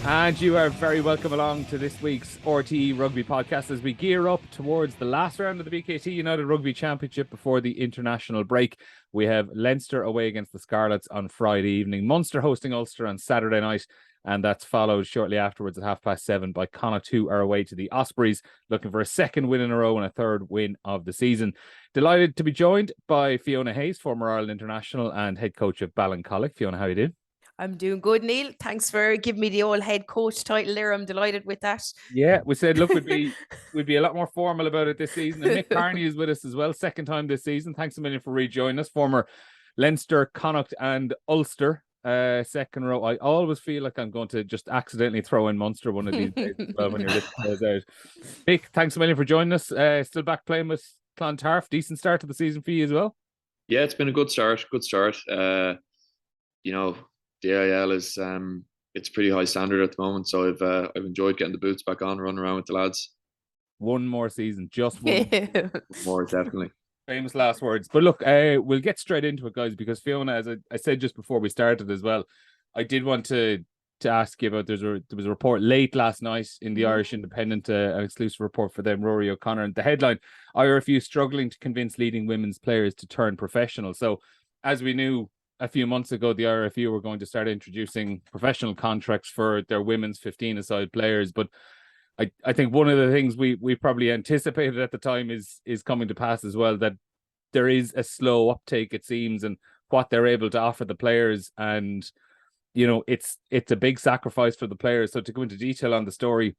And you are very welcome along to this week's RTÉ Rugby podcast as we gear up towards the last round of the BKT United Rugby Championship before the international break. We have Leinster away against the Scarlets on Friday evening, Munster hosting Ulster on Saturday night, and that's followed shortly afterwards at 7:30 by Connacht, who are away to the Ospreys, looking for a second win in a row and a third win of the season. Delighted to be joined by Fiona Hayes, former Ireland international and head coach of Ballincollig. Fiona, how are you doing? I'm doing good, Neil. Thanks for giving me the old head coach title there. I'm delighted with that. Yeah, we said, look, we'd be a lot more formal about it this season. And Mick Kearney is with us as well, second time this season. Thanks a million for rejoining us. Former Leinster, Connacht and Ulster second row. I always feel like I'm going to just accidentally throw in Munster one of these days as well when you're listing those out. Mick, thanks a million for joining us. Still back playing with Clontarf. Decent start to the season for you as well. Yeah, it's been a good start. The AIL is it's pretty high standard at the moment, so I've enjoyed getting the boots back on, running around with the lads. One more season, just one more, definitely. Famous last words. But look, we'll get straight into it, guys, because Fiona, as I said just before we started as well, I did want to ask you about, there was a report late last night in the Irish Independent, an exclusive report for them, Rory O'Connor, and the headline, IRFU struggling to convince leading women's players to turn professional. So as we knew a few months ago, the IRFU were going to start introducing professional contracts for their women's 15-a-side players. But I think one of the things we probably anticipated at the time is coming to pass as well, that there is a slow uptake, it seems, and what they're able to offer the players. And, you know, it's a big sacrifice for the players. So to go into detail on the story,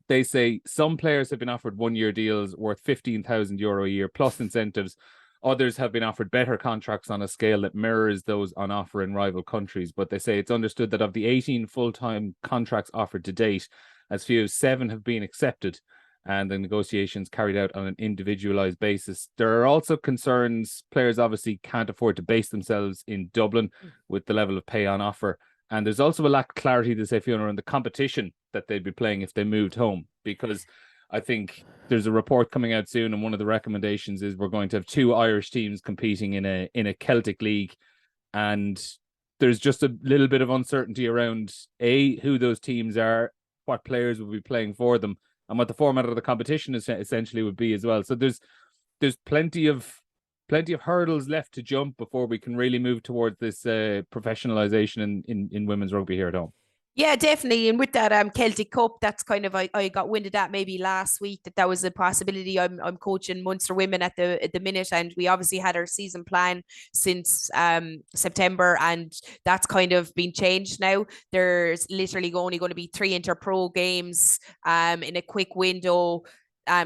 they say some players have been offered 1-year deals worth €15,000 a year plus incentives. Others have been offered better contracts on a scale that mirrors those on offer in rival countries. But they say it's understood that of the 18 full-time contracts offered to date, as few as 7 have been accepted and the negotiations carried out on an individualized basis. There are also concerns players obviously can't afford to base themselves in Dublin with the level of pay on offer. And there's also a lack of clarity, to say, Fiona, on the competition that they'd be playing if they moved home, because I think there's a report coming out soon, and one of the recommendations is we're going to have 2 Irish teams competing in a Celtic league, and there's just a little bit of uncertainty around who those teams are, what players will be playing for them, and what the format of the competition essentially would be as well. So there's plenty of hurdles left to jump before we can really move towards this professionalization in women's rugby here at home. Yeah, definitely. And with that Celtic Cup, that's kind of, I got wind of that maybe last week, that was a possibility. I'm coaching Munster women at the minute, and we obviously had our season plan since September, and that's kind of been changed now. There's literally only going to be 3 Interpro games in a quick window.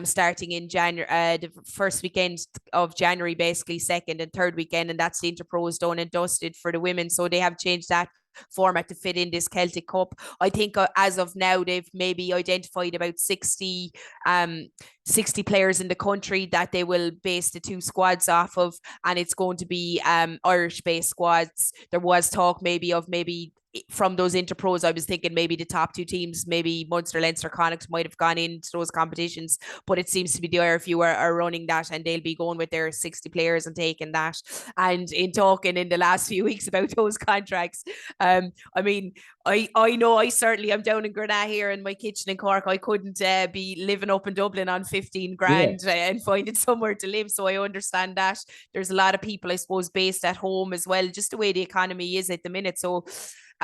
Starting in January, the first weekend of January, basically second and third weekend, and that's the Interpros done and dusted for the women. So they have changed that format to fit in this Celtic Cup. I think as of now, they've maybe identified about 60 players in the country that they will base the 2 squads off of, and it's going to be Irish-based squads. There was talk maybe from those Interpros, I was thinking maybe the top 2 teams, maybe Munster, Leinster, Connacht, might have gone into those competitions, but it seems to be the IRFU are running that, and they'll be going with their 60 players and taking that. And in talking in the last few weeks about those contracts, I mean, I know I certainly am down in Grenagh here in my kitchen in Cork. I couldn't be living up in Dublin on 15 grand and finding somewhere to live. So I understand that there's a lot of people, I suppose, based at home as well, just the way the economy is at the minute. So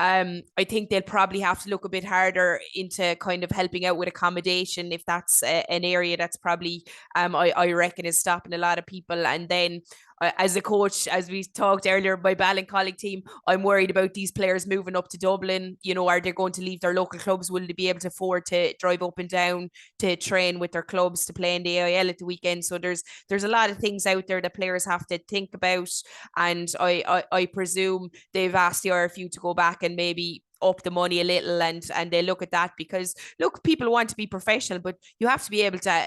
I think they'll probably have to look a bit harder into kind of helping out with accommodation, if that's an area that's probably, I reckon, is stopping a lot of people. And then as a coach, as we talked earlier, my Ballincollig team, I'm worried about these players moving up to Dublin. You know, are they going to leave their local clubs? Will they be able to afford to drive up and down to train with their clubs to play in the AIL at the weekend? So there's a lot of things out there that players have to think about. And I presume they've asked the RFU to go back and maybe up the money a little, and they look at that, because look, people want to be professional, but you have to be able to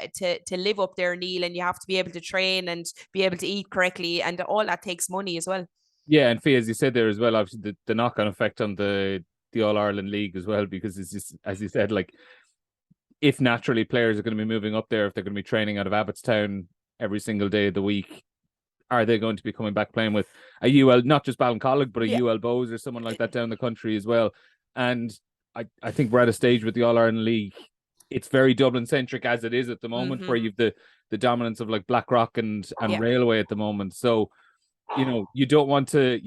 live up there, Neil, and you have to be able to train and be able to eat correctly, and all that takes money as well. Yeah, and Fee, as you said there as well, obviously the knock-on effect on the All-Ireland League as well, because it's just, as you said, like, if naturally players are going to be moving up there, if they're going to be training out of Abbottstown every single day of the week, are they going to be coming back playing with a UL, not just Ballincollig, but a UL Bows or someone like that down the country as well? And I think we're at a stage with the All-Ireland League. It's very Dublin centric as it is at the moment, where you've the dominance of like Blackrock and Railway at the moment. So, you don't want to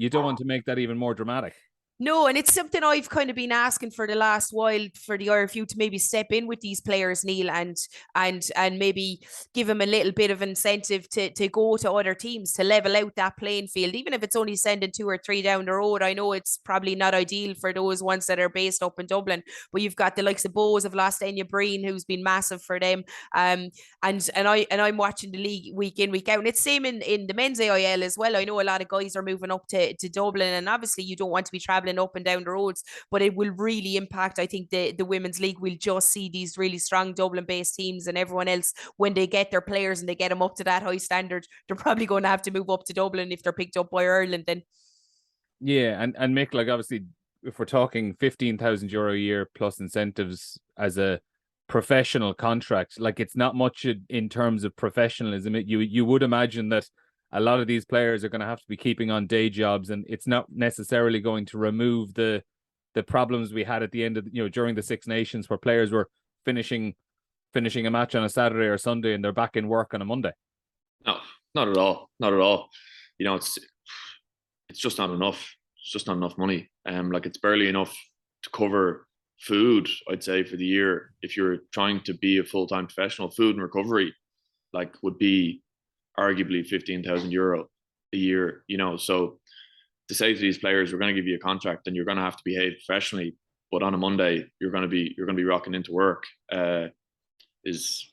make that even more dramatic. No, and it's something I've kind of been asking for the last while for the IRFU to maybe step in with these players, Neil, and maybe give them a little bit of incentive to go to other teams to level out that playing field, even if it's only sending 2 or 3 down the road. I know it's probably not ideal for those ones that are based up in Dublin, but you've got the likes of Bows of lost Enya Breen, who's been massive for them. And I'm watching the league week in, week out, and it's same in the men's AIL as well. I know a lot of guys are moving up to Dublin, and obviously you don't want to be traveling up and down the roads, but it will really impact. I think the women's league will just see these really strong Dublin based teams, and everyone else, when they get their players and they get them up to that high standard, they're probably going to have to move up to Dublin if they're picked up by Ireland then. Yeah, and Mick, like obviously if we're talking €15,000 a year plus incentives as a professional contract, like it's not much in terms of professionalism. You would imagine that a lot of these players are going to have to be keeping on day jobs, and it's not necessarily going to remove the problems we had at the end of during the Six Nations, where players were finishing a match on a Saturday or Sunday and they're back in work on a Monday. No, not at all. Not at all. It's just not enough. It's just not enough money. Like it's barely enough to cover food, I'd say, for the year. If you're trying to be a full-time professional, food and recovery, like, would be arguably €15,000 a year, so to say to these players, we're going to give you a contract and you're going to have to behave professionally, but on a Monday you're going to be rocking into work, is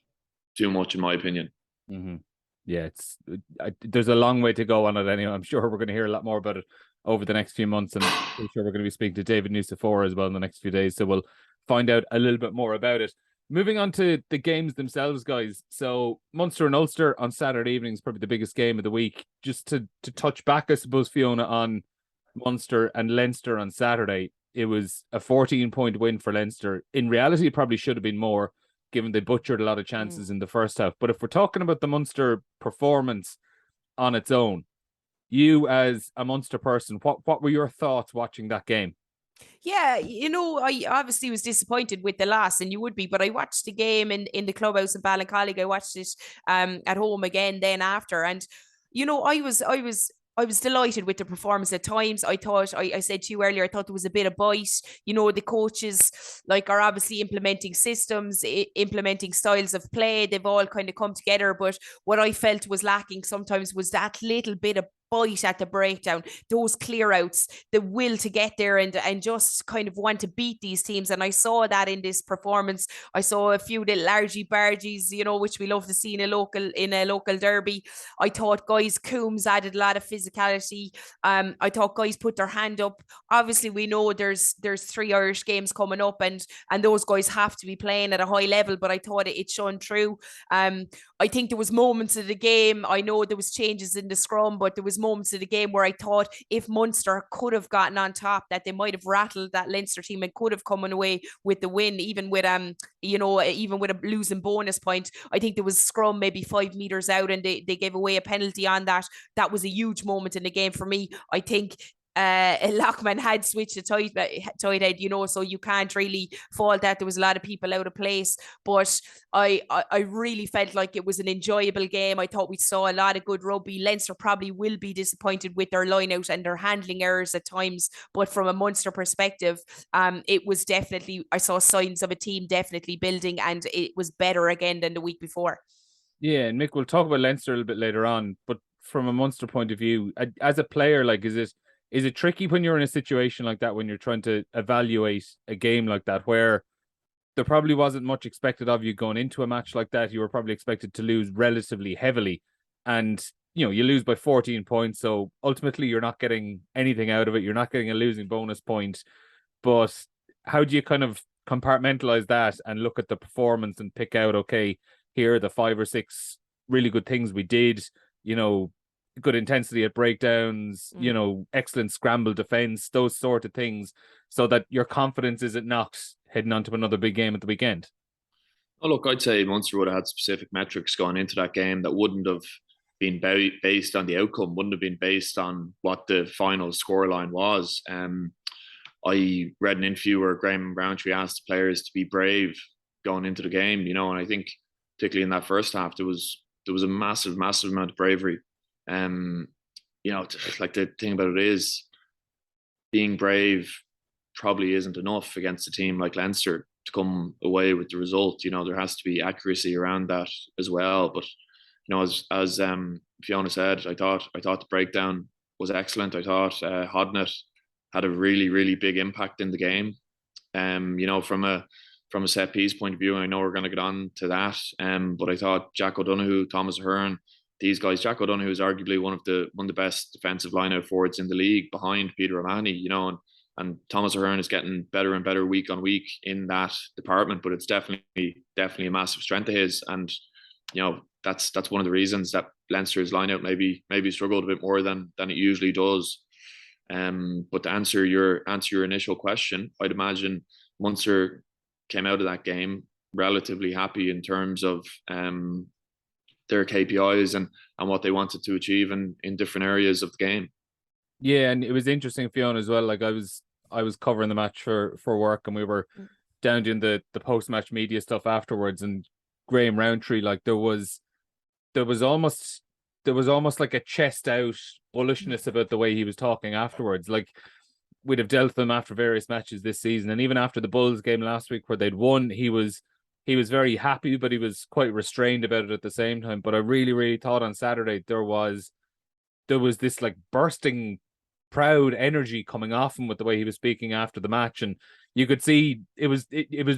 too much in my opinion. Yeah, there's a long way to go on it anyway. I'm sure we're going to hear a lot more about it over the next few months, and I'm sure we're going to be speaking to David Nusafora as well in the next few days, so we'll find out a little bit more about it. Moving on to the games themselves, guys. So Munster and Ulster on Saturday evening is probably the biggest game of the week. Just to touch back, I suppose, Fiona, on Munster and Leinster on Saturday, it was a 14-point win for Leinster. In reality, it probably should have been more, given they butchered a lot of chances in the first half. But if we're talking about the Munster performance on its own, you as a Munster person, what were your thoughts watching that game? Yeah, I obviously was disappointed with the loss, and you would be, but I watched the game in the clubhouse in Ballincollig. I watched it at home again then after, and I was delighted with the performance at times. I thought, I said to you earlier, I thought there was a bit of bite. The coaches are obviously implementing systems, implementing styles of play. They've all kind of come together, but what I felt was lacking sometimes was that little bit of bite at the breakdown, those clear outs, the will to get there and just kind of want to beat these teams. And I saw that in this performance. I saw a few little largy bargies, which we love to see in a local derby. I thought guys Coombs added a lot of physicality. I thought guys put their hand up. Obviously, we know there's 3 Irish games coming up, and those guys have to be playing at a high level, but I thought it shone through. I think there was moments of the game. I know there was changes in the scrum, but there was moments of the game where I thought if Munster could have gotten on top, that they might have rattled that Leinster team and could have come away with the win, even with even with a losing bonus point. I think there was scrum maybe 5 meters out, and they gave away a penalty on that. That was a huge moment in the game for me. I think Lockman had switched to tight head, so you can't really fault that. There was a lot of people out of place, but I really felt like it was an enjoyable game. I thought we saw a lot of good rugby. Leinster probably will be disappointed with their line out and their handling errors at times, but from a Munster perspective, it was definitely, I saw signs of a team definitely building, and it was better again than the week before. Yeah, and Mick, we'll talk about Leinster a little bit later on, but from a Munster point of view, as a player, like, is it tricky when you're in a situation like that, when you're trying to evaluate a game like that, where there probably wasn't much expected of you going into a match like that? You were probably expected to lose relatively heavily, and you lose by 14 points. So ultimately, you're not getting anything out of it. You're not getting a losing bonus point. But how do you kind of compartmentalize that and look at the performance and pick out, okay, here are the 5 or 6 really good things we did, good intensity at breakdowns, excellent scramble defense, those sort of things, so that your confidence isn't knocked heading on to another big game at the weekend? Oh, look, I'd say Munster would have had specific metrics going into that game that wouldn't have been based on the outcome, wouldn't have been based on what the final scoreline was. I read an interview where Graham Rowntree asked the players to be brave going into the game, you know, and I think particularly in that first half there was a massive amount of bravery. You know, like the thing about it is being brave probably isn't enough against a team like Leinster to come away with the result. You know, there has to be accuracy around that as well. But you know, as Fiona said, I thought the breakdown was excellent. I thought Hodnett had a really big impact in the game. You know, from a set piece point of view, I know we're going to get on to that. But I thought Jack O'Donoghue, Thomas Ahern, these guys. Jack O'Donoghue is arguably one of the best defensive lineout forwards in the league behind Peter O'Mahony. You know, and Thomas Ahern is getting better and better week on week in that department. But it's definitely a massive strength of his. And you know, that's one of the reasons that Leinster's lineout maybe struggled a bit more than it usually does. But to answer your initial question, I'd imagine Munster came out of that game relatively happy in terms of their KPIs and what they wanted to achieve in different areas of the game. Yeah, and it was interesting, Fiona, as well. Like I was covering the match for work, and we were down doing the post-match media stuff afterwards, and Graham Rowntree, like there was almost like a chest out bullishness about the way he was talking afterwards. Like we'd have dealt with him after various matches this season, and even after the Bulls game last week where they'd won, he was very happy, but he was quite restrained about it at the same time. But I really thought on Saturday there was this like bursting proud energy coming off him with the way he was speaking after the match, and you could see it was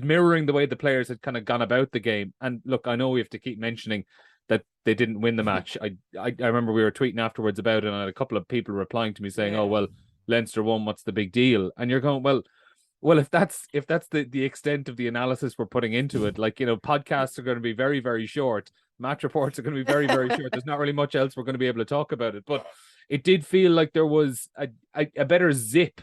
mirroring the way the players had kind of gone about the game. And look, I know we have to keep mentioning that they didn't win the match. I remember we were tweeting afterwards about it, and I had a couple of people replying to me saying, "Oh well, Leinster won. What's the big deal?" And you're going, well, if that's the extent of the analysis we're putting into it, like, you know, podcasts are going to be very short. Match reports are going to be very short. There's not really much else we're going to be able to talk about it, but it did feel like there was a better zip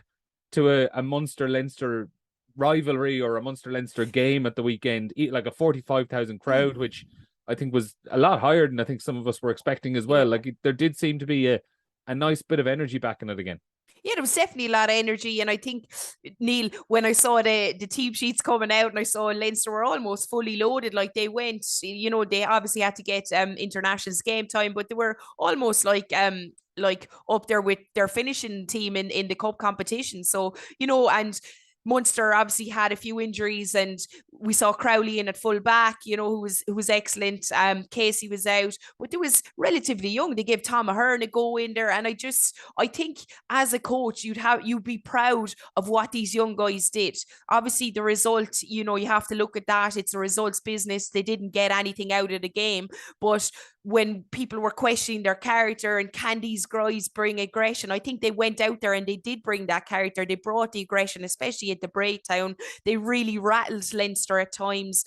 to a Munster-Leinster rivalry or a Munster-Leinster game at the weekend, like a 45,000 crowd, which I think was a lot higher than I think some of us were expecting as well. Like there did seem to be a nice bit of energy back in it again. Yeah, there was definitely a lot of energy. And I think, Neil, when I saw the team sheets coming out and I saw Leinster were almost fully loaded, like they went, you know, they obviously had to get internationals game time, but they were almost like up there with their finishing team in the cup competition. So, you know, and Munster obviously had a few injuries, and we saw Crowley in at full back, you know, who was excellent. Casey was out, but they was relatively young. They gave Tom Ahern a go in there, and I think as a coach, you'd be proud of what these young guys did. Obviously, the result, you know, you have to look at that. It's a results business. They didn't get anything out of the game, but when people were questioning their character and can these guys bring aggression, I think they went out there and they did bring that character. They brought the aggression, especially at the breakdown. They really rattled Leinster at times.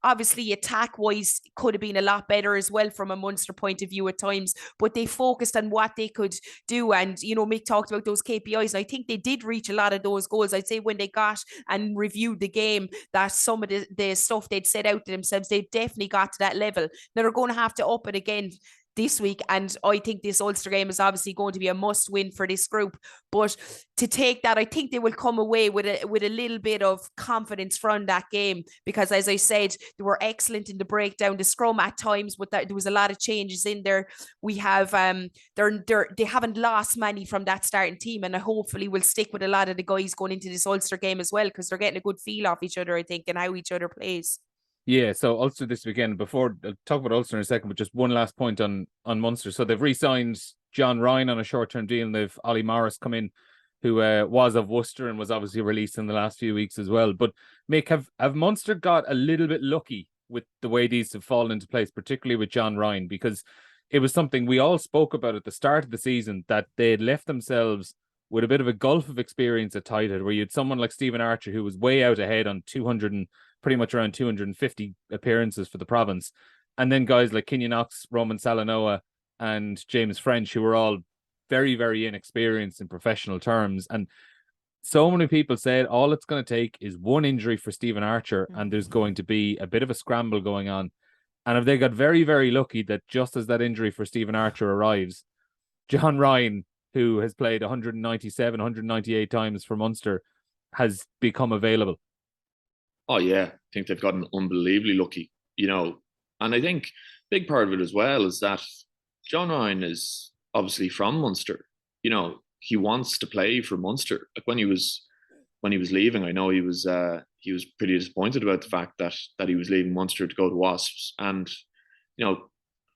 Obviously, attack-wise, could have been a lot better as well from a Munster point of view at times, but they focused on what they could do. And, you know, Mick talked about those KPIs, and I think they did reach a lot of those goals. I'd say when they got and reviewed the game, that some of the stuff they'd set out to themselves, they definitely got to that level. Now they're going to have to up it again this week, and I think this Ulster game is obviously going to be a must win for this group. But to take that, I think they will come away with a little bit of confidence from that game, because as I said, they were excellent in the breakdown, the scrum at times, but there was a lot of changes in there. We have they haven't lost many from that starting team, and I hopefully will stick with a lot of the guys going into this Ulster game as well, because they're getting a good feel off each other, I think, and how each other plays. Yeah, so Ulster this weekend. Before I'll talk about Ulster in a second, but just one last point on Munster. So they've re-signed John Ryan on a short-term deal, and they've Ollie Morris come in, who was of Worcester and was obviously released in the last few weeks as well. But Mick, have Munster got a little bit lucky with the way these have fallen into place, particularly with John Ryan? Because it was something we all spoke about at the start of the season, that they had left themselves with a bit of a gulf of experience at tight head, where you had someone like Stephen Archer, who was way out ahead on 200 and pretty much around 250 appearances for the province. And then guys like Kenyon Knox, Roman Salanoa, and James French, who were all very inexperienced in professional terms. And so many people said all it's going to take is one injury for Stephen Archer, and there's going to be a bit of a scramble going on. And if they got very lucky that just as that injury for Stephen Archer arrives, John Ryan, who has played 197, 198 times for Munster, has become available. Oh yeah, I think they've gotten unbelievably lucky, and I think big part of it as well is that John Ryan is obviously from Munster. He wants to play for Munster. Like when he was leaving, I know he was pretty disappointed about the fact that he was leaving Munster to go to Wasps, and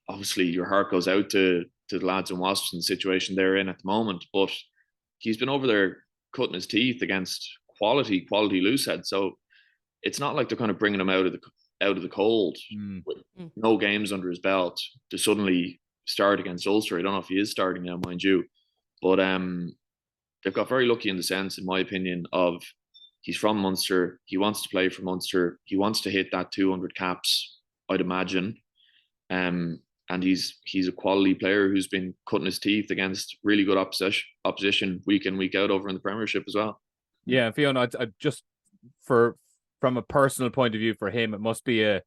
obviously your heart goes out to the lads in Wasps and the situation they're in at the moment. But he's been over there cutting his teeth against quality loosehead. So it's not like they're kind of bringing him out of the cold with no games under his belt to suddenly start against Ulster. I don't know if he is starting now, mind you, but they've got very lucky in the sense, in my opinion, of he's from Munster. He wants to play for Munster. He wants to hit that 200 caps, I'd imagine. And he's a quality player who's been cutting his teeth against really good opposition week in, week out over in the Premiership as well. Yeah, Fiona, I just from a personal point of view for him, it must be a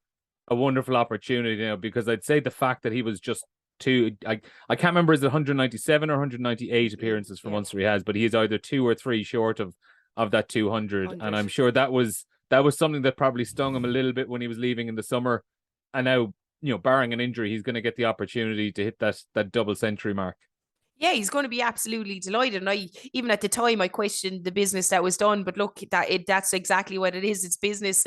wonderful opportunity, because I'd say the fact that he was just I can't remember, is it 197 or 198 appearances for Munster he has, but he is either 2 or 3 short of that 200. And I'm sure that was something that probably stung him a little bit when he was leaving in the summer. And now, barring an injury, he's going to get the opportunity to hit that double century mark. Yeah, he's going to be absolutely delighted. And even at the time, I questioned the business that was done, but look, that's exactly what it is. It's business,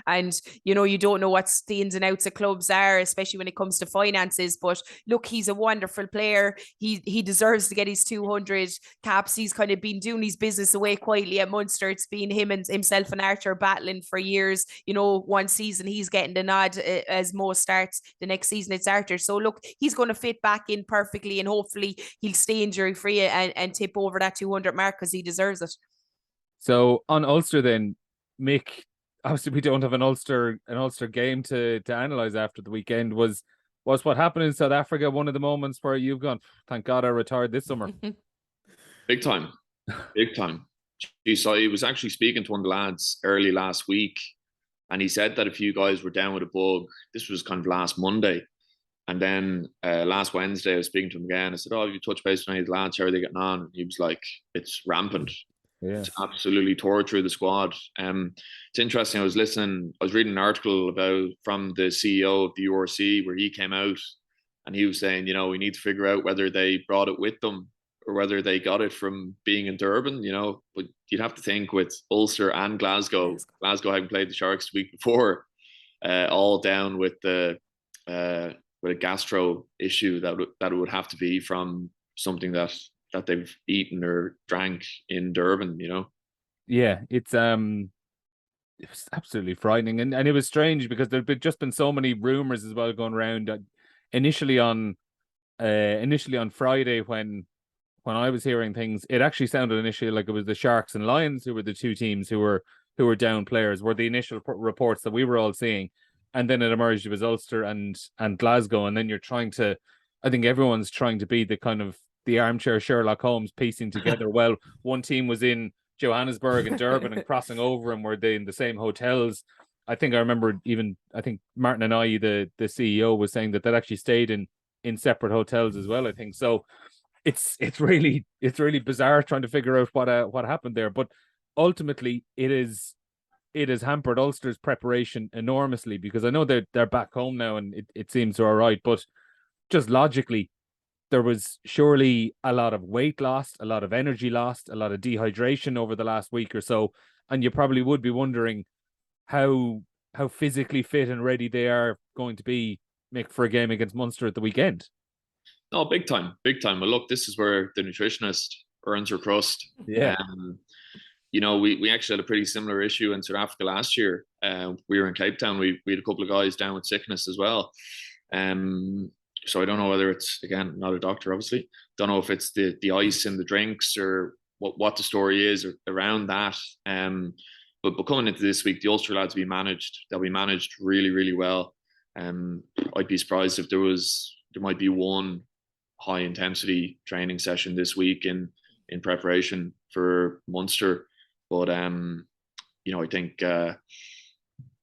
and you don't know what the ins and outs of clubs are, especially when it comes to finances. But look, he's a wonderful player. He deserves to get his 200 caps. He's kind of been doing his business away quietly at Munster. It's been himself and Arthur battling for years. One season he's getting the nod as Mo starts. The next season it's Arthur. So look, he's going to fit back in perfectly, and hopefully he'll stay injury free and tip over that 200 mark because he deserves it. So on Ulster then, Mick, obviously we don't have an Ulster game to analyse after the weekend. Was what happened in South Africa one of the moments where you've gone, thank God I retired this summer? Big time. So I was actually speaking to one of the lads early last week, and he said that a few guys were down with a bug. This was kind of last Monday. And then last Wednesday, I was speaking to him again. I said, have you touched base with any of the lads? How are they getting on? And he was like, it's rampant. Yeah. It's absolutely tore through the squad. It's interesting. I was reading an article from the CEO of the URC where he came out and he was saying, we need to figure out whether they brought it with them or whether they got it from being in Durban, But you'd have to think with Ulster and Glasgow having played the Sharks the week before, all down with with a gastro issue that it would have to be from something that they've eaten or drank in Durban, Yeah, it was absolutely frightening, and it was strange because there'd just been so many rumors as well going around. Initially on Friday when I was hearing things, it actually sounded initially like it was the Sharks and Lions who were the two teams who were down players, were the initial reports that we were all seeing. And then it emerged it was Ulster and Glasgow. And then I think everyone's trying to be the kind of the armchair Sherlock Holmes, piecing together, well, one team was in Johannesburg and Durban and crossing over, and were they in the same hotels? I think I remember I think Martin and I, the CEO, was saying that actually stayed in separate hotels as well, I think. So it's really bizarre trying to figure out what happened there. But ultimately it has hampered Ulster's preparation enormously, because I know they're back home now and it seems they're all right, but just logically, there was surely a lot of weight lost, a lot of energy lost, a lot of dehydration over the last week or so, and you probably would be wondering how physically fit and ready they are going to be, Mick, for a game against Munster at the weekend. No, big time. Well, look, this is where the nutritionist earns her crust. Yeah. We actually had a pretty similar issue in South Africa last year. We were in Cape Town. We had a couple of guys down with sickness as well. So I don't know whether it's, again, not a doctor, obviously. Don't know if it's the ice in the drinks or what the story is around that. But coming into this week, the Ulster lads will be managed. They'll be managed really, really well. I'd be surprised if there might be one high intensity training session this week in preparation for Munster. But I think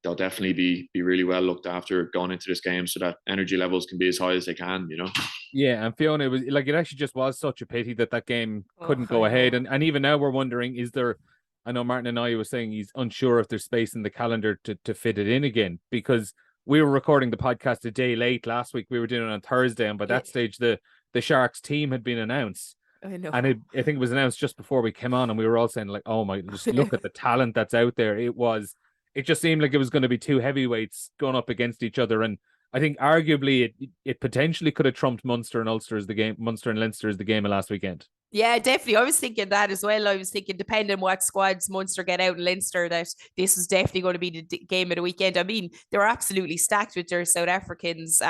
they'll definitely be really well looked after going into this game, so that energy levels can be as high as they can, you know. Yeah, and Fiona, it actually just was such a pity that game couldn't I go ahead. know. And even now we're wondering, is there, I know Martin and I was saying he's unsure if there's space in the calendar to fit it in again, because we were recording the podcast a day late last week. We were doing it on Thursday, and by that stage the Sharks team had been announced. I know. And I think it was announced just before we came on, and we were all saying like, oh my, just look at the talent that's out there. It just seemed like it was going to be two heavyweights going up against each other. And I think arguably it potentially could have trumped Munster and Ulster as the game, Munster and Leinster as the game of last weekend. Yeah, definitely. I was thinking that as well. I was thinking, depending on what squads Munster get out in Leinster, that this is definitely going to be the game of the weekend. I mean, they're absolutely stacked with their South Africans.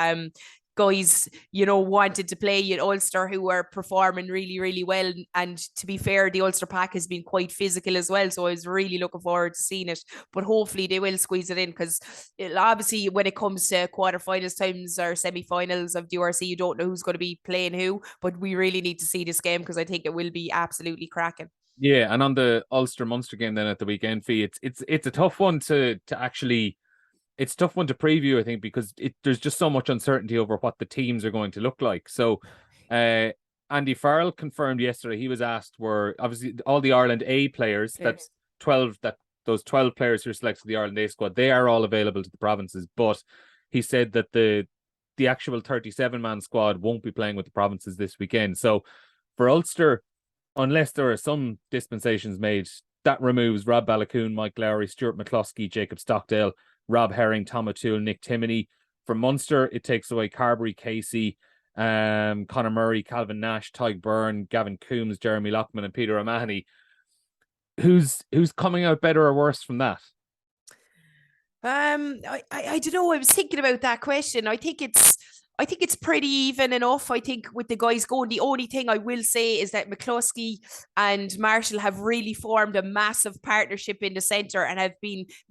Guys, wanted to play in Ulster who are performing really, really well. And to be fair, the Ulster pack has been quite physical as well. So I was really looking forward to seeing it. But hopefully they will squeeze it in, because obviously when it comes to quarterfinals times or semi-finals of the URC, you don't know who's going to be playing who. But we really need to see this game, because I think it will be absolutely cracking. Yeah, and on the Ulster Munster game then at the weekend, Fee, it's a tough one to actually. It's a tough one to preview, I think, because there's just so much uncertainty over what the teams are going to look like. So Andy Farrell confirmed yesterday, he was asked, were obviously all the Ireland A players, that's 12, those 12 players who are selected for the Ireland A squad, they are all available to the provinces. But he said that the actual 37-man squad won't be playing with the provinces this weekend. So for Ulster, unless there are some dispensations made, that removes Rob Ballacoon, Mike Lowry, Stuart McCloskey, Jacob Stockdale, Rob Herring, Tom O'Toole, Nick Timoney. For Munster, it takes away Carberry, Casey, Conor Murray, Calvin Nash, Tyg Byrne, Gavin Coombs, Jeremy Lockman, and Peter O'Mahony. Who's coming out better or worse from that? I don't know. I was thinking about that question. I think it's pretty even enough. I think with the guys going, the only thing I will say is that McCluskey and Marshall have really formed a massive partnership in the centre, and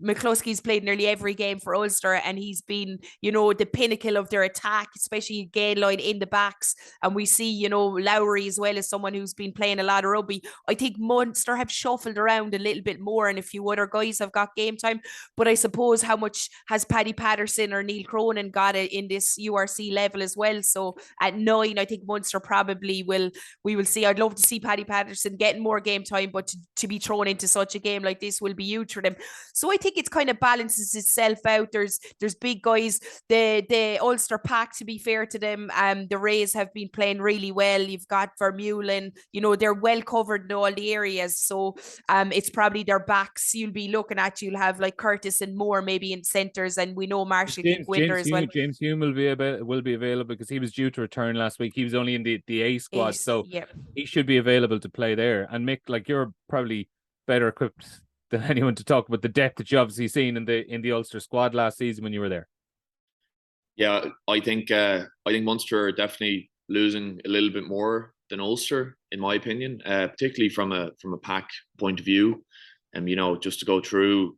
McCluskey's played nearly every game for Ulster, and he's been, the pinnacle of their attack, especially gain line in the backs. And we see, Lowry as well as someone who's been playing a lot of rugby. I think Munster have shuffled around a little bit more, and a few other guys have got game time. But I suppose, how much has Paddy Patterson or Neil Cronin got it in this URC level as well? So at 9, I think Munster probably we will see. I'd love to see Paddy Patterson getting more game time, but to be thrown into such a game like this will be huge for them. So I think it's kind of balances itself out. There's big guys. The Ulster pack, to be fair to them, the Rays have been playing really well. You've got Vermeulen, they're well covered in all the areas. So it's probably their backs you'll be looking at. You'll have like Curtis and Moore maybe in centres, and we know Marshall Winder as well. James Hume will be available because he was due to return last week. He was only in the A squad, so he should be available to play there. And Mick, like, you're probably better equipped than anyone to talk about the depth that you obviously seen in the Ulster squad last season when you were there. Yeah, I think Munster are definitely losing a little bit more than Ulster, in my opinion, particularly from a pack point of view. Just to go through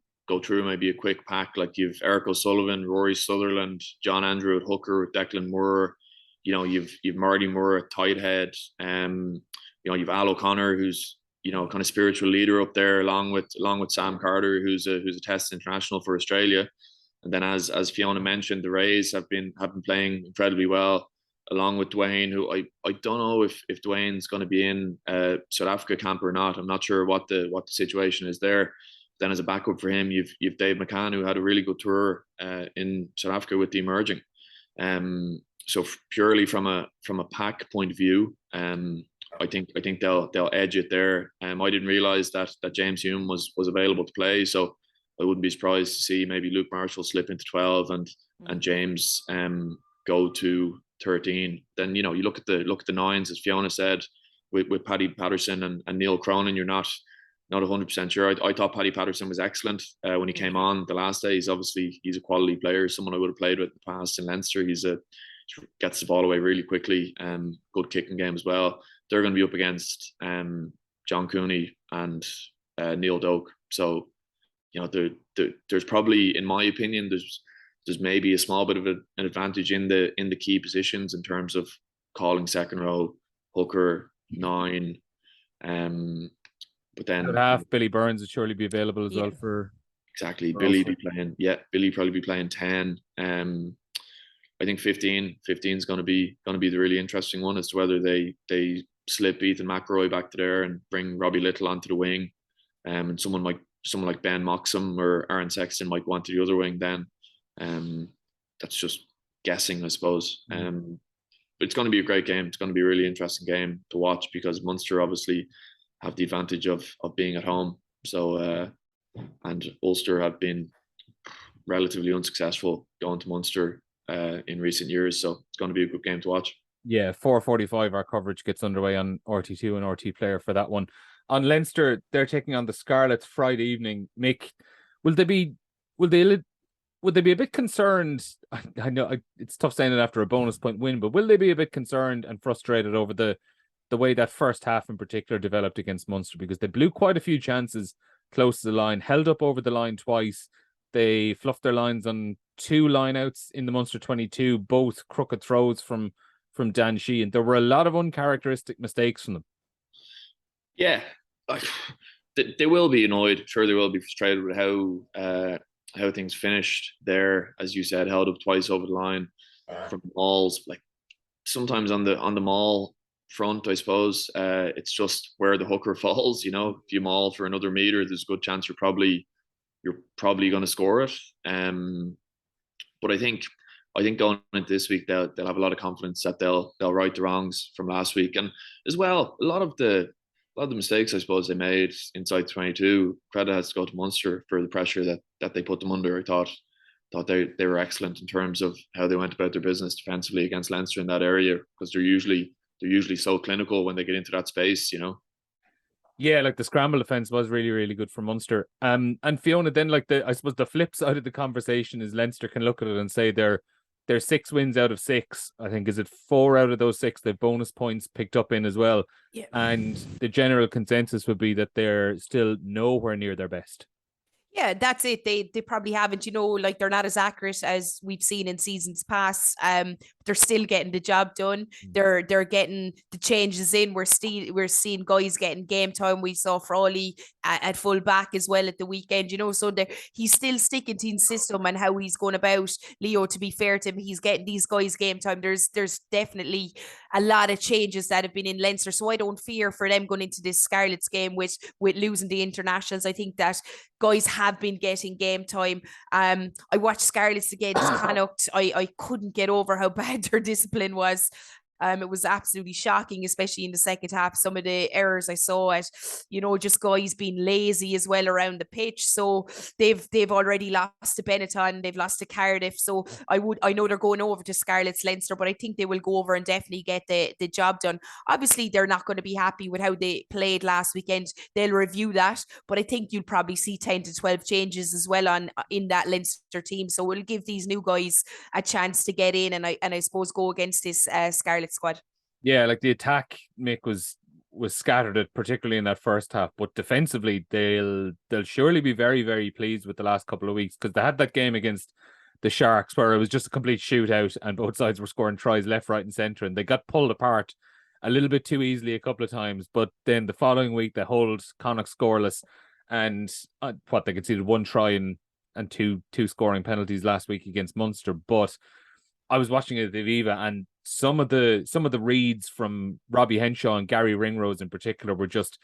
maybe a quick pack, like you've Eric O'Sullivan, Rory Sutherland, John Andrew at hooker, Declan Moore, you've Marty Moore at tight head, you've Al O'Connor, who's kind of spiritual leader up there, along with Sam Carter, who's a Test international for Australia. And then as Fiona mentioned, the Rays have been playing incredibly well, along with Dwayne, who I don't know if Dwayne's going to be in South Africa camp or not. I'm not sure what the situation is there. Then as a backup for him, you've Dave McCann, who had a really good tour in South Africa with the emerging. So purely from a pack point of view, I think they'll edge it there. I didn't realize that James Hume was available to play, so I wouldn't be surprised to see maybe Luke Marshall slip into 12 and James go to 13. Then you look at the nines, as Fiona said, with Paddy Patterson and Neil Cronin. You're not 100% sure. I thought Paddy Patterson was excellent when he came on the last day. He's a quality player, someone I would have played with in the past in Leinster. Gets the ball away really quickly, good kicking game as well. They're going to be up against John Cooney and Neil Doak. So there's probably, in my opinion, there's maybe a small bit of an advantage in the key positions in terms of calling second row, hooker, 9. But then half Billy Burns would surely be available as well for Exactly. For Billy Ulster. be playing. Yeah, Billy probably be playing 10. I think 15 is going to be the really interesting one as to whether they slip Ethan McElroy back to there and bring Robbie Little onto the wing, and someone like Ben Moxham or Aaron Sexton might go onto the other wing then. That's just guessing, I suppose. But it's going to be a great game. It's going to be a really interesting game to watch because Munster obviously have the advantage of being at home. So and Ulster have been relatively unsuccessful going to Munster in recent years. So it's going to be a good game to watch. Yeah, 4:45 our coverage gets underway on RT2 and RT Player for that one. On Leinster, they're taking on the Scarlets Friday evening. Mick, will they be a bit concerned? I know it's tough saying it after a bonus point win, but will they be a bit concerned and frustrated over the way that first half in particular developed against Munster? Because they blew quite a few chances close to the line, held up over the line twice. They fluffed their lines on 2 lineouts in the Munster 22, both crooked throws from Dan Sheehan. There were a lot of uncharacteristic mistakes from them. Yeah, they will be annoyed. Sure, they will be frustrated with how things finished there. As you said, held up twice over the line from mauls. Like sometimes on the maul front, I suppose it's just where the hooker falls. If you maul for another meter, there's a good chance you're probably going to score it. But I think going into this week, they'll have a lot of confidence that they'll right the wrongs from last week, and as well a lot of the mistakes I suppose they made inside 22. Credit has to go to Munster for the pressure that they put them under. I thought they were excellent in terms of how they went about their business defensively against Leinster in that area, because they're usually so clinical when they get into that space. Yeah, like the scramble defense was really, really good for Munster. And Fiona, then I suppose the flip side of the conversation is Leinster can look at it and say they're 6 wins out of 6. I think is it 4 out of those 6 they've bonus points picked up in as well. Yeah. And the general consensus would be that they're still nowhere near their best. Yeah, that's it. They probably haven't, they're not as accurate as we've seen in seasons past. They're still getting the job done. They're getting the changes in. We're seeing guys getting game time. We saw Frawley at full back as well at the weekend, so he's still sticking to his system and how he's going about. Leo, to be fair to him, he's getting these guys game time. There's definitely a lot of changes that have been in Leinster. So I don't fear for them going into this Scarlets game with losing the internationals. I think that guys have been getting game time. I watched Scarlets against Connacht. I couldn't get over how bad their discipline was. It was absolutely shocking, especially in the second half. Some of the errors I saw just guys being lazy as well around the pitch. So they've already lost to Benetton, they've lost to Cardiff. So I know they're going over to Scarlets Leinster, but I think they will go over and definitely get the job done. Obviously, they're not going to be happy with how they played last weekend. They'll review that, but I think you'll probably see 10 to 12 changes as well in that Leinster team. So we'll give these new guys a chance to get in and I suppose go against this Scarlet squad. Yeah, like the attack, Mick, was scattered, particularly in that first half. But defensively, they'll surely be very, very pleased with the last couple of weeks, because they had that game against the Sharks where it was just a complete shootout and both sides were scoring tries left, right, and centre, and they got pulled apart a little bit too easily a couple of times. But then the following week, they hold Connacht scoreless, and they conceded 1 try and 2 scoring penalties last week against Munster. But I was watching it at the Aviva, and some of the reads from Robbie Henshaw and Gary Ringrose in particular were just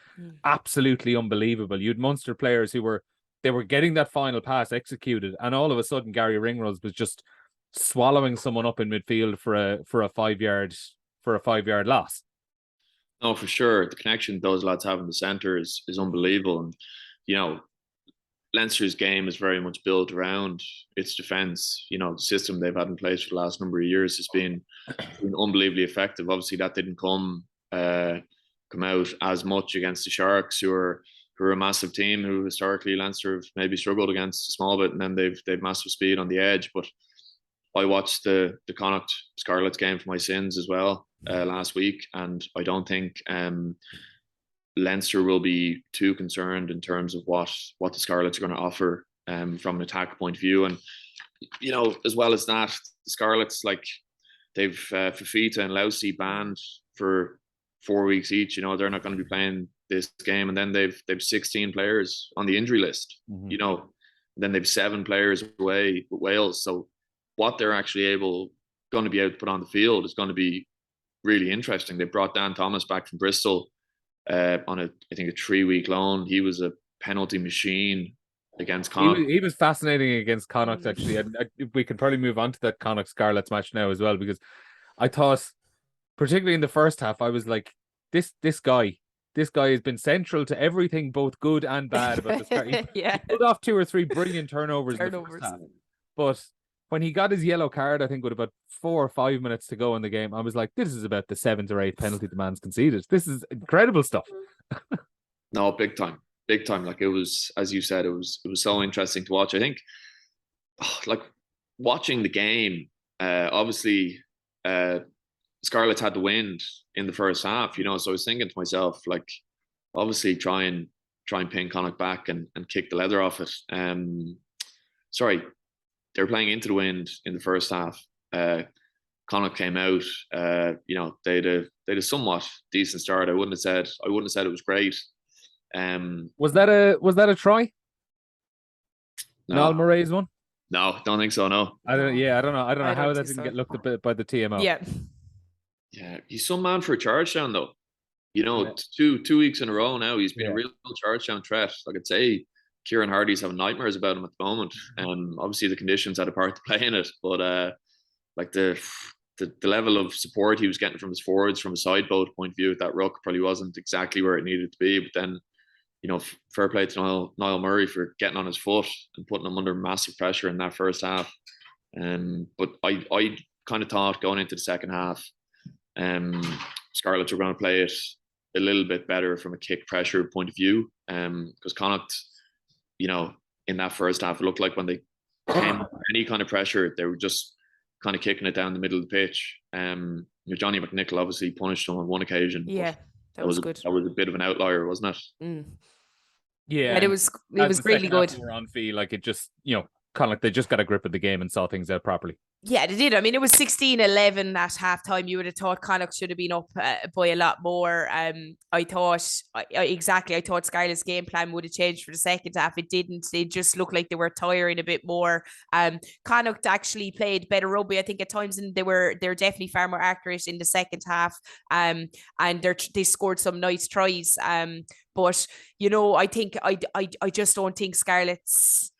absolutely unbelievable. You had Munster players who were getting that final pass executed, and all of a sudden Gary Ringrose was just swallowing someone up in midfield for a 5-yard loss. No, for sure. The connection those lads have in the centre is unbelievable. And Leinster's game is very much built around its defence. The system they've had in place for the last number of years has been unbelievably effective. Obviously, that didn't come out as much against the Sharks, who are a massive team, who historically Leinster have maybe struggled against a small bit, and then they've massive speed on the edge. But I watched the Connacht Scarlets game for my sins as well last week, and I don't think Leinster will be too concerned in terms of what the Scarlets are going to offer from an attack point of view. And as well as that, the Scarlets, like, they've Fafita and Lousy banned for 4 weeks each. They're not going to be playing this game, and then they've 16 players on the injury list. Then they've 7 players away with Wales. So what they're actually going to be able to put on the field is going to be really interesting. They brought Dan Thomas back from Bristol on I think a 3-week loan. He was a penalty machine against Connacht. He was fascinating against Connacht, actually. And we can probably move on to that Connacht Scarlets match now as well, because I thought, particularly in the first half, I was like, this guy has been central to everything, both good and bad about the start. He pulled off 2 or 3 brilliant turnovers in the first half. But when he got his yellow card, I think with about 4 or 5 minutes to go in the game, I was like, this is about the 7th or 8th penalty the man's conceded. This is incredible stuff. No, big time. Like, it was, as you said, it was so interesting to watch. I think, like, watching the game, obviously, Scarlets had the wind in the first half, so I was thinking to myself, like, obviously try and pin Connacht back and kick the leather off it. Sorry, they were playing into the wind in the first half. Connacht came out, they had a somewhat decent start. I wouldn't have said it was great. Was that a try? No. Niall Murray's one? No, don't think so. No. I don't know how that didn't get looked at by the TMO. Yeah, he's some man for a charge down though. 2 weeks in a row now, he's been a real charge down threat. Like, I'd say Kieran Hardy's having nightmares about him at the moment. Obviously the conditions had a part to play in it, but like the level of support he was getting from his forwards, from a side boat point of view, at that ruck probably wasn't exactly where it needed to be. But then, fair play to Niall Murray for getting on his foot and putting him under massive pressure in that first half. But I kind of thought going into the second half, Scarlets were going to play it a little bit better from a kick pressure point of view. Because Connacht, in that first half, it looked like when they came under any kind of pressure, they were just kind of kicking it down the middle of the pitch. Johnny McNichol obviously punished them on one occasion. Yeah, that was good. That was a bit of an outlier, wasn't it? Yeah, and it was really good. We're on feel like it just, kind of like they just got a grip of the game and saw things out properly. Yeah, they did. I mean, it was 16-11 at halftime. You would have thought Connacht should have been up by a lot more. I thought Scarlet's game plan would have changed for the second half. It didn't. They just looked like they were tiring a bit more. Connacht actually played better rugby, I think, at times, and they're definitely far more accurate in the second half. And they scored some nice tries. But I think I just don't think Scarlet's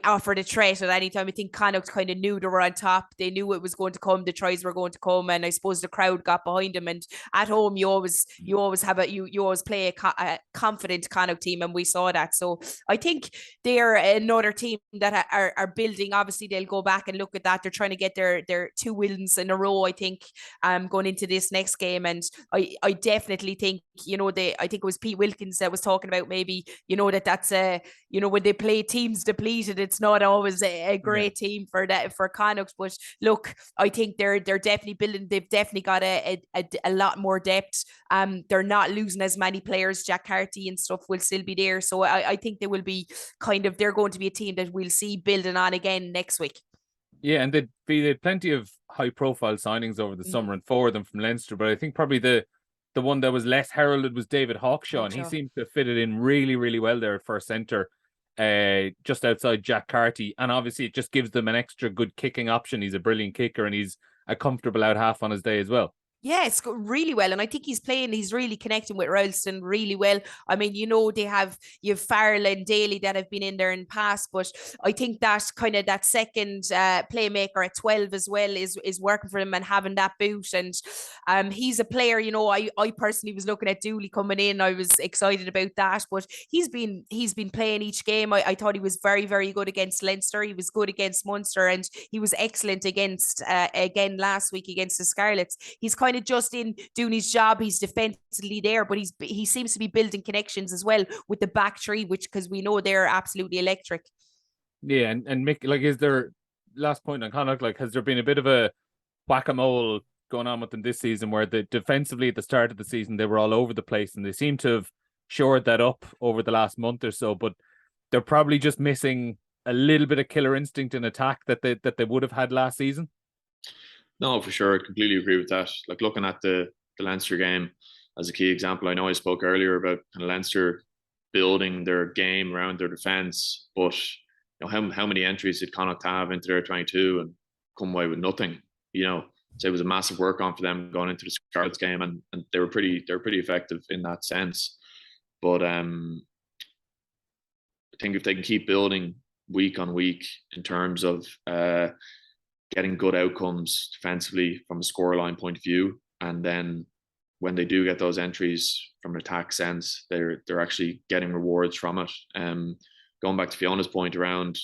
offered a threat at any time. I think Connacht kind of knew they were on top. They knew it was going to come. The tries were going to come, and I suppose the crowd got behind them. And at home, you always play a confident Connacht team, and we saw that. So I think they're another team that are building. Obviously, they'll go back and look at that. They're trying to get their 2 wins in a row, I think, going into this next game. And I definitely think, I think it was Pete Wilkins that was talking about maybe, that's when they play teams depleted, it's not always a great team for Connacht. But look, I think they're definitely building. They've definitely got a lot more depth. They're not losing as many players. Jack Carty and stuff will still be there. So I think they will be they're going to be a team that we'll see building on again next week. Yeah, and they had plenty of high profile signings over the summer, and 4 of them from Leinster. But I think probably the one that was less heralded was David Hawkshaw, and he seemed to fit it in really, really well there at first centre, just outside Jack Carty. And obviously it just gives them an extra good kicking option. He's a brilliant kicker, and he's a comfortable out half on his day as well. Yeah, it's got really well. And I think he's really connecting with Ralston really well. I mean, you have Farrell and Daly that have been in there in the past, but I think that kind of that second playmaker at 12 as well is working for him, and having that boot. And he's a player, I personally was looking at Dooley coming in. I was excited about that, but he's been playing each game. I thought he was very, very good against Leinster. He was good against Munster, and he was excellent against again last week against the Scarlets. He's kind of just in doing his job. He's defensively there, but he seems to be building connections as well with the back three, because we know they're absolutely electric. Yeah, and Mick, like, is there, last point on Connacht, like, has there been a bit of a whack-a-mole going on with them this season, where defensively at the start of the season they were all over the place, and they seem to have shored that up over the last month or so, but they're probably just missing a little bit of killer instinct in attack that they would have had last season? No, for sure. I completely agree with that. Like, looking at the Leinster game as a key example, I know I spoke earlier about kind of Leinster building their game around their defence, but how many entries did Connacht have into their 22 and come away with nothing? So it was a massive work on for them going into the Scarlets game, and they were pretty effective in that sense. But I think if they can keep building week on week in terms of getting good outcomes defensively from a scoreline point of view, and then when they do get those entries from an attack sense, they're actually getting rewards from it. Going back to Fiona's point around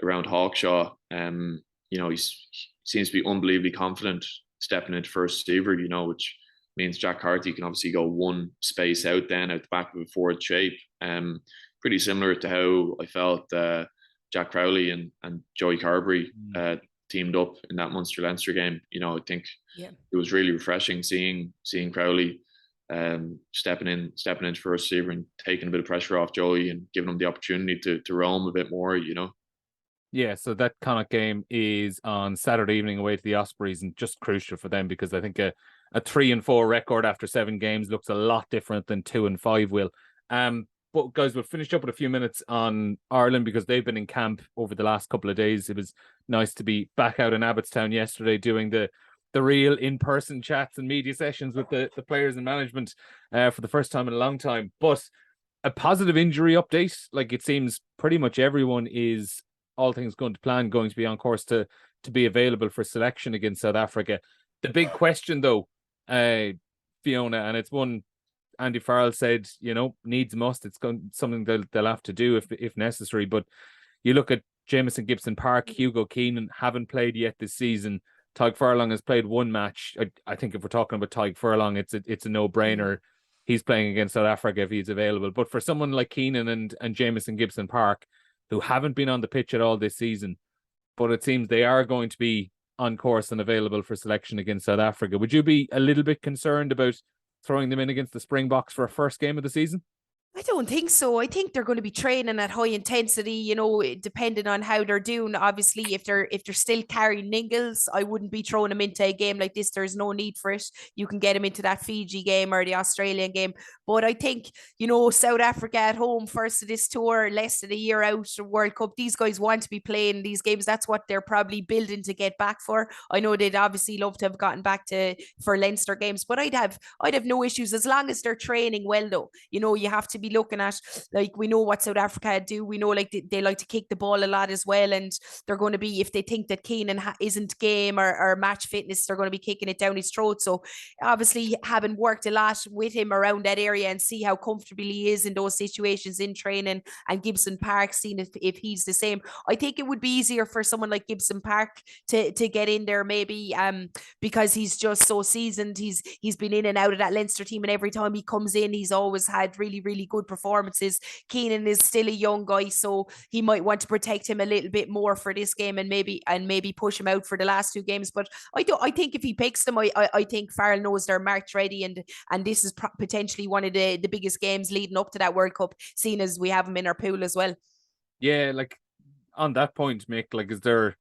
Hawkshaw, he seems to be unbelievably confident stepping into first receiver, which means Jack Carty can obviously go one space out the back of a forward shape. Pretty similar to how I felt Jack Crowley and Joey Carberry teamed up in that Munster-Leinster game. I think it was really refreshing seeing Crowley stepping into first receiver and taking a bit of pressure off Joey and giving him the opportunity to roam a bit more, Yeah, so that Connacht game is on Saturday evening away to the Ospreys, and just crucial for them because I think a 3-4 record after 7 games looks a lot different than 2-5 will. But guys, we'll finish up with a few minutes on Ireland because they've been in camp over the last couple of days. It was nice to be back out in Abbottstown yesterday doing the real in-person chats and media sessions with the players and management for the first time in a long time. But a positive injury update, like it seems pretty much everyone is, all things going to plan, going to be on course to be available for selection against South Africa. The big question though, Fiona, and it's one Andy Farrell said, needs must. It's something they'll have to do if necessary. But you look at Jamison Gibson Park, Hugo Keenan haven't played yet this season. Tadhg Furlong has played one match. I think if we're talking about Tadhg Furlong, it's a no-brainer. He's playing against South Africa if he's available. But for someone like Keenan and Jamison Gibson Park, who haven't been on the pitch at all this season, but it seems they are going to be on course and available for selection against South Africa, would you be a little bit concerned about throwing them in against the Springboks for a first game of the season? I don't think so. I think they're going to be training at high intensity, depending on how they're doing. Obviously, if they're still carrying niggles, I wouldn't be throwing them into a game like this. There's no need for it. You can get them into that Fiji game or the Australian game. But I think, South Africa at home, first of this tour, less than a year out of World Cup, these guys want to be playing these games. That's what they're probably building to get back for. I know they'd obviously love to have gotten back for Leinster games, but I'd have no issues as long as they're training well, though. You have to be looking at, like, we know what South Africa do. We know, like, they like to kick the ball a lot as well, and they're going to be, if they think that Keenan isn't game or match fitness, they're going to be kicking it down his throat. So obviously, having worked a lot with him around that area and see how comfortable he is in those situations in training, and Gibson Park, seeing if he's the same, I think it would be easier for someone like Gibson Park to get in there, maybe because he's just so seasoned. He's been in and out of that Leinster team, and every time he comes in, he's always had really, really good performances. Keenan is still a young guy, so he might want to protect him a little bit more for this game and maybe push him out for the last 2 games. But I think if he picks them, I think Farrell knows they're marked ready, and this is potentially one of the biggest games leading up to that World Cup, seeing as we have them in our pool as well. Yeah, like on that point, Mick, like, is there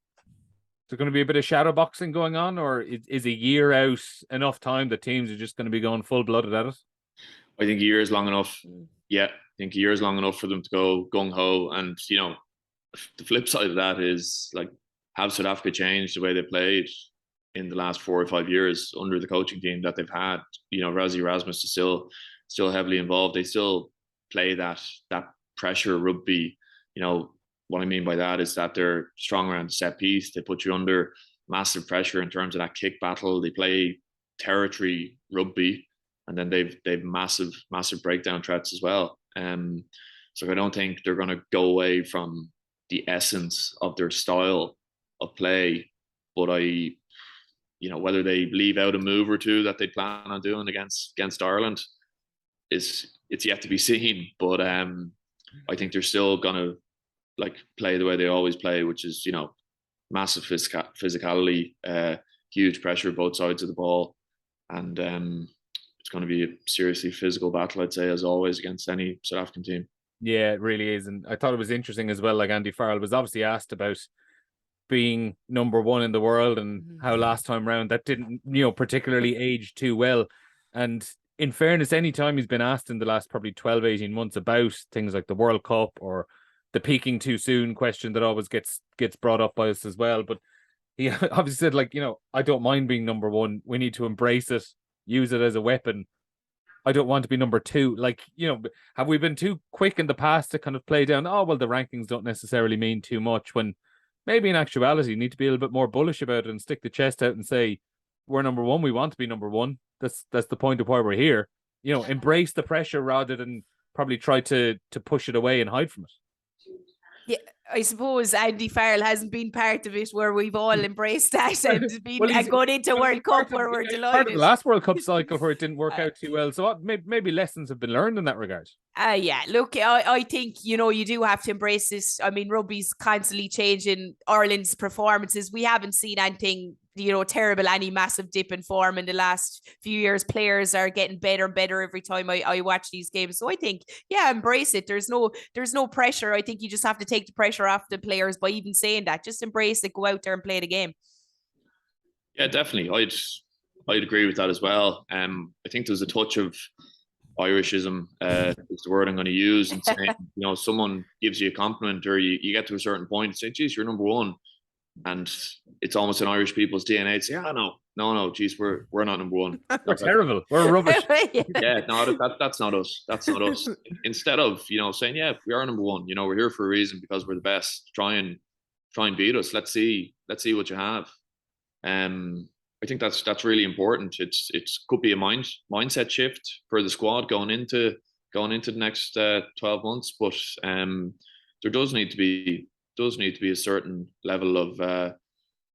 going to be a bit of shadow boxing going on, or is a year out enough time that teams are just going to be going full-blooded at it? I think a year is long enough. Yeah, I think a year is long enough for them to go gung-ho. And, the flip side of that is, like, have South Africa changed the way they played in the last 4 or 5 years under the coaching team that they've had? Rassie Erasmus is still heavily involved. They still play that pressure rugby. What I mean by that is that they're strong around set piece. They put you under massive pressure in terms of that kick battle. They play territory rugby, and then they've massive breakdown threats as well. So I don't think they're going to go away from the essence of their style of play. But whether they leave out a move or two that they plan on doing against Ireland it's yet to be seen. But I think they're still going to, like, play the way they always play, which is, massive physicality, huge pressure both sides of the ball, and it's going to be a seriously physical battle, I'd say, as always, against any South African team. Yeah, it really is. And I thought it was interesting as well, like, Andy Farrell was obviously asked about being number 1 in the world and how last time round that didn't, particularly age too well. And in fairness, any time he's been asked in the last probably 12, 18 months about things like the World Cup or peaking too soon question that always gets brought up by us as well. But he obviously said, like, you know, I don't mind being number one. We need to embrace it, use it as a weapon. I don't want to be number two. Like, you know, have we been too quick in the past to kind of play down, oh, well, the rankings don't necessarily mean too much, when maybe in actuality you need to be a little bit more bullish about it and stick the chest out and say, we're number one. We want to be number one. That's the point of why we're here. You know, embrace the pressure rather than probably try to push it away and hide from it. Yeah, I suppose Andy Farrell hasn't been part of it where we've all embraced that and been going into World Cup where we're delighted. Part of the last World Cup cycle where it didn't work out too well. So maybe lessons have been learned in that regard. Yeah, look, I think, you know, you do have to embrace this. I mean, rugby's constantly changing. Ireland's performances, we haven't seen anything, you know, terrible, any massive dip in form in the last few years. Players are getting better and better every time I watch these games. So I think, yeah, embrace it. There's no pressure. I think you just have to take the pressure off the players by even saying that. Just embrace it, go out there and play the game. Yeah, definitely. I'd agree with that as well. I think there's a touch of Irishism, is the word I'm going to use, and saying, you know, someone gives you a compliment or you get to a certain point and say, geez, you're number one. And it's almost in Irish people's DNA to say, no, geez, we're not number one. We're terrible. We're rubbish. Yeah, no, that's not us. That's not us. Instead of, you know, saying, yeah, we are number one. You know, we're here for a reason because we're the best. Try and beat us. Let's see what you have. I think that's really important. It's could be a mindset shift for the squad going into the next 12 months, but there does need to be a certain level of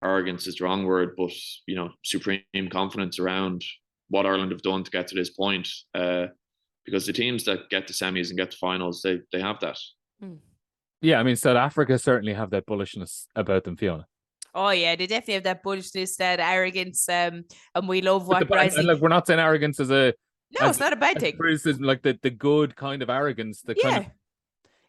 arrogance is the wrong word, but, you know, supreme confidence around what Ireland have done to get to this point. Because the teams that get to semis and get to finals, they have that. Yeah, I mean, South Africa certainly have that bullishness about them, Fiona. Oh yeah, they definitely have that bullishness, that arrogance, and we love what Brazil. And look, we're not saying arrogance as it's not a bad thing. Criticism, like the good kind of arrogance, kind of.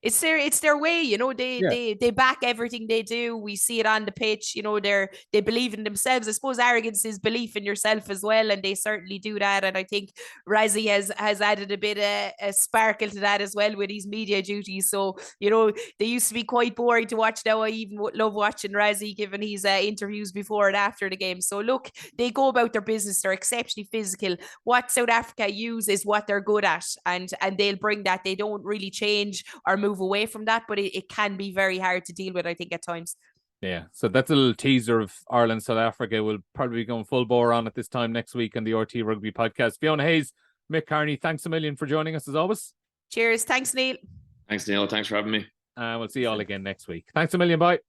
It's their way, you know. They back everything they do. We see it on the pitch, you know. They believe in themselves. I suppose arrogance is belief in yourself as well, and they certainly do that. And I think Razzie has added a bit of a sparkle to that as well with his media duties. So, you know, they used to be quite boring to watch. Now I even love watching Razzie giving his interviews before and after the game. So look, they go about their business. They're exceptionally physical. What South Africa use is what they're good at, and they'll bring that. They don't really change or move away from that, but it can be very hard to deal with, I think, at times. Yeah, so that's a little teaser of Ireland, South Africa. We'll probably be going full bore on at this time next week on the RTÉ Rugby podcast. Fiona Hayes, Mick Kearney, thanks a million for joining us as always. Cheers. Thanks, Neil. Thanks, Neil. Thanks for having me. We'll see you all again next week. Thanks a million. Bye.